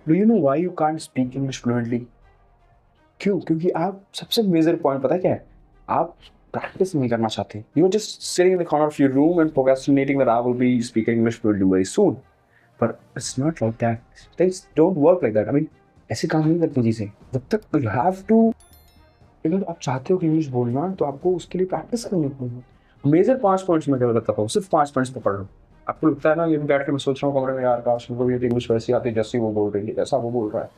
Do you know why you can't speak English fluently? क्यों? क्योंकि आप सबसे मेजर पॉइंट पता है क्या है? आप प्रैक्टिस नहीं करना चाहते। You are just sitting in the corner of your room and procrastinating that I will be speaking English fluently very soon. But it's not like that. Things don't work like that. I mean ऐसे काम नहीं करती चीज़ें। जब तक you have to, अगर आप चाहते हो कि इंग्लिश बोलना तो आपको उसके लिए प्रैक्टिस करनी पड़ेगी। मेजर 5 पॉइंट्स मैं क्या बताता हूँ, सिर्फ 5 पॉइंट्स पकड़ लो। आपको लगता है ना, ये बैठ के मैं सोच रहा हूँ कमरे में, यार काश उनको भी इंग्लिश वैसी आती जैसी वो बोल रही है, जैसा वो बोल रहा है,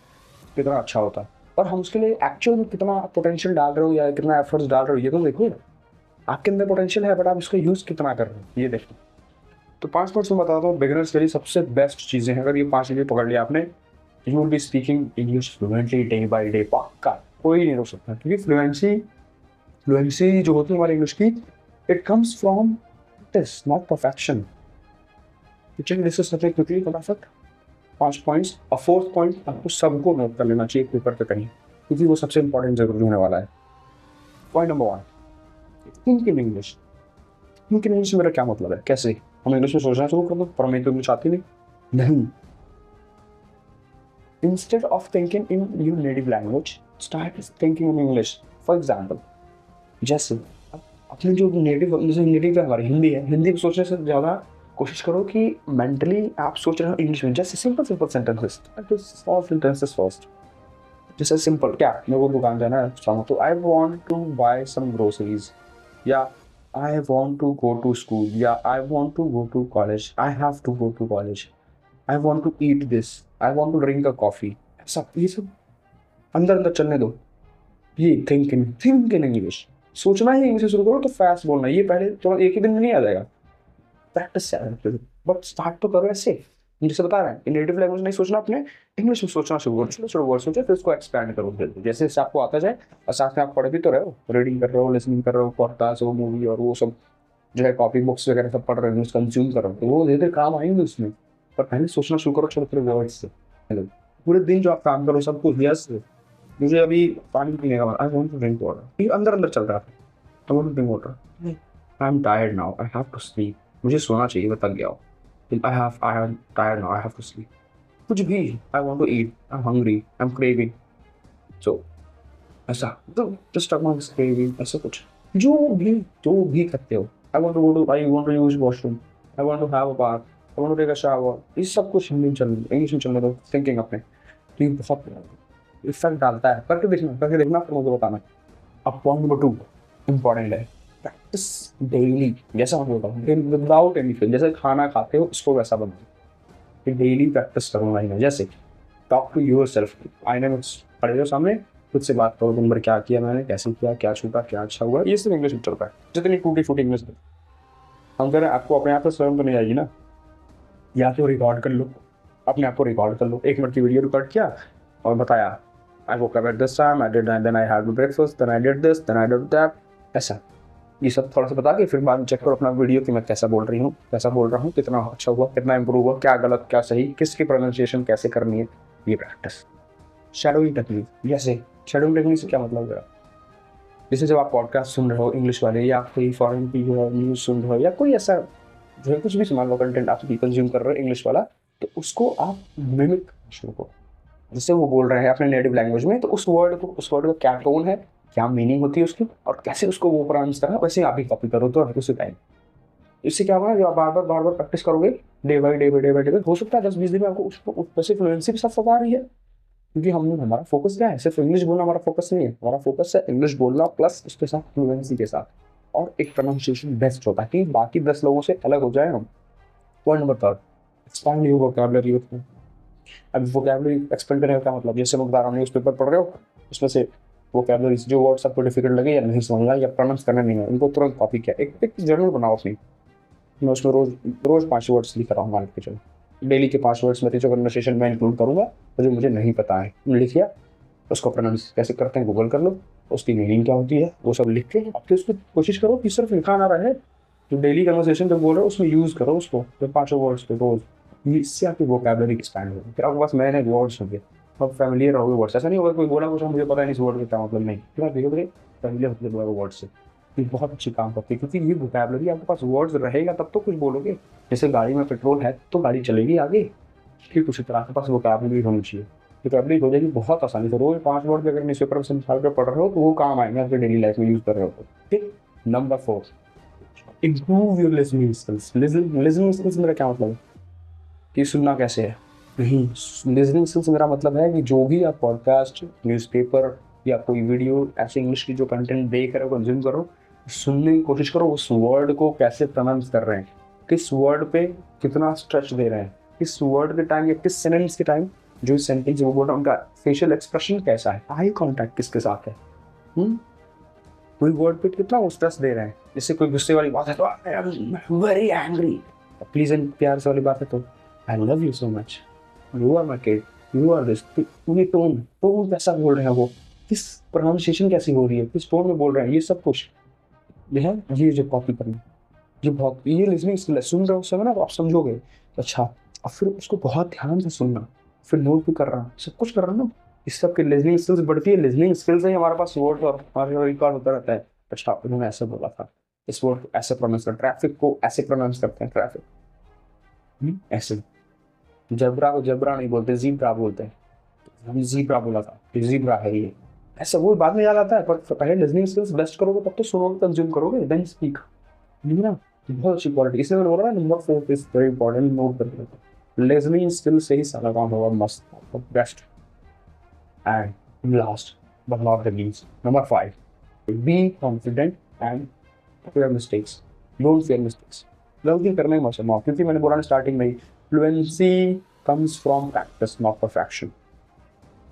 कितना अच्छा होता। और हम उसके लिए एक्चुअल में कितना पोटेंशियल डाल रहे हो या कितना एफर्ट्स डाल रहे हो, ये तो देखो। आपके अंदर पोटेंशियल है, बट आप इसका यूज़ कितना कर रहे हो, ये देखो। तो 5 पॉइंट्स मैं बताता हूँ बिगिनर्स के लिए सबसे बेस्ट चीज़ें हैं। अगर ये 5 चीज़ें पकड़ लिया आपने, you will be speaking English fluently day by day, पक्का। कोई नहीं रोक सकता, क्योंकि फ्लुएंसी जो होती है हमारी इंग्लिश की, it comes from practice, not perfection. चलिए डिस्कस करते हैं क्विकली फटाफट 5 पॉइंट्स। और फोर्थ पॉइंट आपको सबको नोट कर लेना चाहिए पेपर पे कहीं, क्योंकि वो सबसे इंपॉर्टेंट जरूरी होने वाला है। Point number 1, think in English. Think in English मेरा क्या मतलब है? कैसे हम इंग्लिश में सोचना शुरू कर दो, पर हमें तो इंग्लिश आती नहीं। Instead of thinking in your native language, start thinking in English. For example, जैसे अपने जो नेटिव, जैसे नेटिव है हमारी हिंदी है, हिंदी को सोचने से ज़्यादा कोशिश करो कि मेंटली आप सोच रहे हो इंग्लिश में। जैसे simple simple sentences, small sentences first. जैसे सिंपल, क्या मेरे को दुकान जाना है, तो I want to buy some groceries, या I want to go to school, या I want to go to college, I have to go to college, I want to eat this, I want to drink a coffee. सब ये सब अंदर अंदर चलने दो। ये थिंक इन इंग्लिश। सोचना ही इंग्लिश से शुरू करो तो फास्ट बोलना। ये पहले तो एक ही दिन में नहीं आ जाएगा, प्रैक्टिस से आएगा, बट स्टार्ट तो करो ऐसे। जैसे बता रहे हैं, नेटिव लैंग्वेज नहीं सोचना, अपने इंग्लिश में सोचना शुरू करो। छोटे छोटे वर्ड सोचो, फिर उसको एक्सपैंड करो जल्दी, जैसे जैसे आपको आता जाए। और साथ में आप पढ़ भी तो रहे हो, रीडिंग कर रहे हो, लिसनिंग कर रहे हो, पॉडकास्ट हो, मूवी और वो सब जो है, कॉपी बुक्स वगैरह सब पढ़ रहे हो, कंज्यूम कर रहे हो, तो वो धीरे धीरे काम आएंगे उसमें। पर पहले सोचना शुरू करो छोटे छोटे वर्ड्स से। पूरे दिन जो आप काम करो सब कुछ, यस मुझे अभी पानी पीने का मन, I want to drink water, ये अंदर अंदर चल रहा है। I want to drink water, I am tired now, I have to sleep, मुझे सोना चाहिए, मैं थक गया हूँ। I am tired now, I have to sleep. कुछ भी, I want to eat, I am hungry, I am craving. So ऐसा तो जस्ट क्रेविंग, ऐसा कुछ जो भी करते हो। I want to use washroom, I want to have a bath, I want to take a shower. ये सब कुछ हिंदी में चल, इंग्लिश में चलने दो, थिंकिंग अपने। तो ये बहुत इफेक्ट डालता है। करके देखना फिर मुझे बताना। अब पॉइंट नंबर 2 इंपॉर्टेंट है, प्रैक्टिस डेली। जैसा मैं बोल रहा हूँ, विदाउट एनी फेल, जैसे खाना खाते हो उसको वैसा बनाओ कि डेली प्रैक्टिस करूँगा ही मैं। जैसे टॉक टू यूर सेल्फ, आईने में खड़े हो सामने, खुद से बात करो, दिन भर क्या किया मैंने, कैसे किया, क्या छूटा, क्या अच्छा हुआ। ये सिर्फ इंग्लिश में चलता है। जितनी टूटी फूटी इंग्लिश हम कह रहे हैं, आपको अपने आप से स्वयं तो नहीं आएगी ना। या तो रिकॉर्ड कर लो, अपने आप को रिकॉर्ड कर लो, 1 मिनट की वीडियो रिकॉर्ड किया और बताया, I woke up at this time, I did, then I had my breakfast, then I did this, then I did that, ऐसा। ये सब थोड़ा सा बता के फिर बाद में चेक करो अपना वीडियो कि मैं कैसा बोल रही हूँ, कैसा बोल रहा हूँ, कितना अच्छा हुआ, कितना इंप्रूव हुआ, क्या गलत क्या सही, किसकी प्रोनाउंसिएशन कैसे करनी है। ये प्रैक्टिस। शैडोइंग टेक्निक, जैसे शैडोइंग टेक्निक से क्या मतलब है? जैसे जब आप पॉडकास्ट सुन रहे हो इंग्लिश वाले, या कोई फॉरेन की जो है न्यूज़ सुन रहे हो, या कोई ऐसा जो है कुछ भी मान लो कंटेंट आप भी कंज्यूम कर रहे हो इंग्लिश वाला, तो उसको आप मिमिक शुरू करो। जैसे वो बोल रहे हैं अपने नेटिव लैंग्वेज में, तो उस वर्ड का क्या टोन है, क्या मीनिंग होती है उसकी, और कैसे उसको वो प्रोनाउंस करना है, वैसे आप भी कॉपी करो तो उसी टाइम। इससे क्या होगा, जब आप बार बार प्रैक्टिस करोगे, डे बाई डे, हो सकता है 10-20 दिन में आपको उसको वैसे फ्लुएंसी भी साथ आ रही है। क्योंकि हमने, हमारा फोकस क्या है, सिर्फ इंग्लिश बोलना हमारा फोकस नहीं है। हमारा फोकस है इंग्लिश बोलना प्लस उसके साथ फ्लुएंसी के साथ, और एक प्रोनाउंसिएशन बेस्ट होता है कि बाकी 10 लोगों से अलग हो जाए हम। Point number 3, expand your vocabulary. अब वोकैबुलरी एक्सपेंड करने का क्या मतलब, जैसे मैं बता रहा हूँ, न्यूज़पेपर पढ़ रहे हो, उसमें से वोकैबुलरी जो वर्ड्स आपको डिफिकल्ट लगे या नहीं समझना या प्रोनाउंस करना नहीं है, उनको तुरंत कॉपी किया, एक जर्नल बनाओ अपनी। मैं उसमें रोज रोज 5 वर्ड्स लिख रहा हूँ, मान के चलो डेली के 5 वर्ड्स मेरे जो कन्वर्सेशन में इंक्लूड करूँगा, और जो मुझे नहीं पता है लिख लिया। उसको प्रोनाउंस कैसे करते हैं गूगल कर लो, उसकी मीनिंग क्या होती है वो सब लिख के, अब फिर उसको कोशिश करो कि सिर्फ लिखा ना रहे, जो डेली कन्वर्सेशन जो बोल रहे हो उसमें यूज़ करो उसको, तो 5 वर्ड्स पे रोज। इससे आपकी वोकैबुलरी एक्सपैंड होगी, फिर आपके पास नए नए वर्ड्स होंगे, अब फैमिलियर रहोगे वर्ड्स। ऐसा नहीं होगा कोई बोला कुछ मुझे पता नहीं इस वर्ड का क्या मतलब, नहीं, फिर आप धीरे फैमिलियर होते जाओगे वर्ड से। ये बहुत अच्छी काम करती है, क्योंकि ये वोकैबुलरी आपके पास वर्ड्स रहेगा तब तो कुछ बोलोगे। जैसे गाड़ी में पेट्रोल है तो गाड़ी चलेगी आगे, ठीक उसी तरह आपके पास वोकैबुलरी होनी चाहिए। वोकैबुलरी हो जाएगी बहुत आसानी से। रोज 5 वर्ड भी अगर न्यूज़पेपर में निकाल कर पढ़ रहे हो तो वो काम आएंगे आपके डेली लाइफ में यूज कर रहे हो तो। ठीक। Number 4, improve your listening skills. Listening skills मेरा क्या मतलब है कि सुनना कैसे है, नहीं, लिसनिंग स्किल्स मेरा मतलब है कि जो भी आप पॉडकास्ट, न्यूज़पेपर या कोई वीडियो ऐसे इंग्लिश की जो कंटेंट देख रहे हो, कंज्यूम करो, सुनने की कोशिश करो उस वर्ड को कैसे प्रोनाउंस कर रहे हैं, किस वर्ड पे कितना स्ट्रेच दे रहे हैं, किस वर्ड के टाइम या किस सेंटेंस के टाइम जो सेंटेंस वो बोल रहा है उनका फेशियल एक्सप्रेशन कैसा है, आई कॉन्टैक्ट किसके साथ है, कोई वर्ड पे कितना वो स्ट्रेस दे रहे हैं। जैसे कोई गुस्से वाली बात है तो I am very angry, please and प्यार से वाली बात है तो I love you so much, you are my kid, you are this. ये टोन टोन कैसा बोल रहे हैं वो, किस प्रोनाउंसिएशन कैसी हो रही है, किस टोन में बोल रहे हैं, ये सब कुछ ये जो कॉपी करना, ये बहुत ये लिसनिंग स्किल है। सुन रहे हो उस समय ना तो आप समझोगे अच्छा, और फिर उसको बहुत ध्यान से सुनना, फिर नोट भी कर रहा सब कुछ कर रहा ना, इस सब की लिसनिंग स्किल्स बढ़ती है। लिसनिंग स्किल्स से ही हमारे पास वर्ड और हमारे रिकॉर्ड होता रहता है। अच्छा उन्होंने ऐसे बोला था, इस वर्ड को ऐसे प्रोनाउंस कर, ट्रैफिक को ऐसे प्रोनाउंस करते हैं, ट्रैफिक ऐसे, जबरा को जबरा नहीं बोलते, जीब्रा बोलते हैं, हम जीब्रा बोला था, जीब्रा है ये, ऐसा वो बाद में याद आता है। पर पहले लिसनिंग स्किल्स बेस्ट करोगे तब तो सुनोगे, कंज्यूम करोगे, देन स्पीक, नहीं ना, बहुत अच्छी क्वालिटी। इसलिए मैंने बोला ना number 4 is very important, note करके लिसनिंग स्किल से ही सारा काम होगा मस्त best. And last but not the least, number 5, be confident and fair mistakes, don't fair mistakes. गलती करने में मत शर्माओ, क्योंकि मैंने बोला ना स्टार्टिंग में ही, fluency comes from practice not perfection.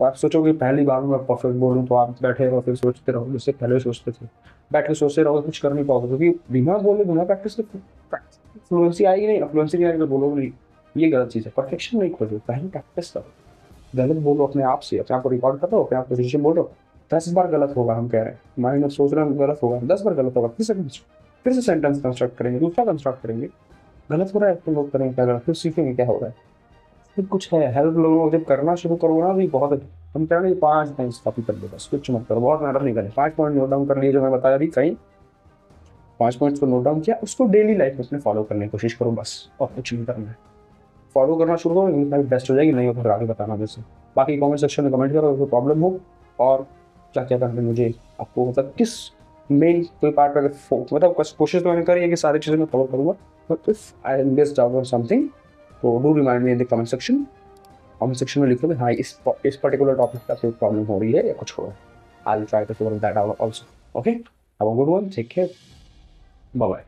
तो आप सोचोगे पहली बार में मैं परफेक्ट बोलूँ तो आप बैठे रहो फिर सोचते रहो, जैसे पहले सोचते थे, बैठ के सोचते रहो कुछ कर नहीं पाओगे, क्योंकि बिना बोले बिना प्रैक्टिस के फ्लुएंसी आएगी नहीं, फ्लुएंसी नहीं आएगी तो बोलोगे नहीं, ये गलत चीज़ है। परफेक्शन नहीं खोजो, पहले प्रैक्टिस करो, गलत बोलो अपने आप से, अपने आप को रिकॉर्ड कर दो, अपने आप को शीशे बोलो, 10 बार गलत होगा, हम कह रहे हैं माइंड में सोच रहे हैं गलत होगा, 10 बार गलत होगा, फिर से सेंटेंस कंस्ट्रक्ट करेंगे, दूसरा कंस्ट्रक्ट करेंगे, गलत हो रहा है तो लोग करेंगे क्या गलत, फिर सीखेंगे क्या हो रहा है। फिर कुछ है हेल्प लोगों को जब करना शुरू करो ना भी बहुत, हम कह रहे हैं 5 टाइम्स कॉपी कर दो बस, कुछ मत करो, बहुत मेहनत नहीं करें, 5 पॉइंट नोट डाउन कर लिए जो मैं बताया अभी, कहीं 5 पॉइंट्स को नोट डाउन किया, उसको डेली लाइफ में अपने फॉलो करने की कोशिश करो बस, और कुछ नहीं करना है। फॉलो करना शुरू करो, लाइफ बेस्ट हो जाएगी, नहीं हो तो आगे बताना जैसे। बाकी कमेंट सेक्शन में कमेंट करो कोई प्रॉब्लम हो, और क्या क्या करना है मुझे, आपको मतलब किस मेन कोई पार्ट पर मतलब कोशिश तो मैंने करी है कि सारी चीज़ें मैं कवर करूँगा, but if I missed out on something तो do remind me in the comment section. Comment section में लिखो हाँ इस पर्टिकुलर टॉपिक का कोई प्रॉब्लम हो रही है या कुछ हो रहा है, I will try to solve that out also. Okay, have a good one, take care, bye bye.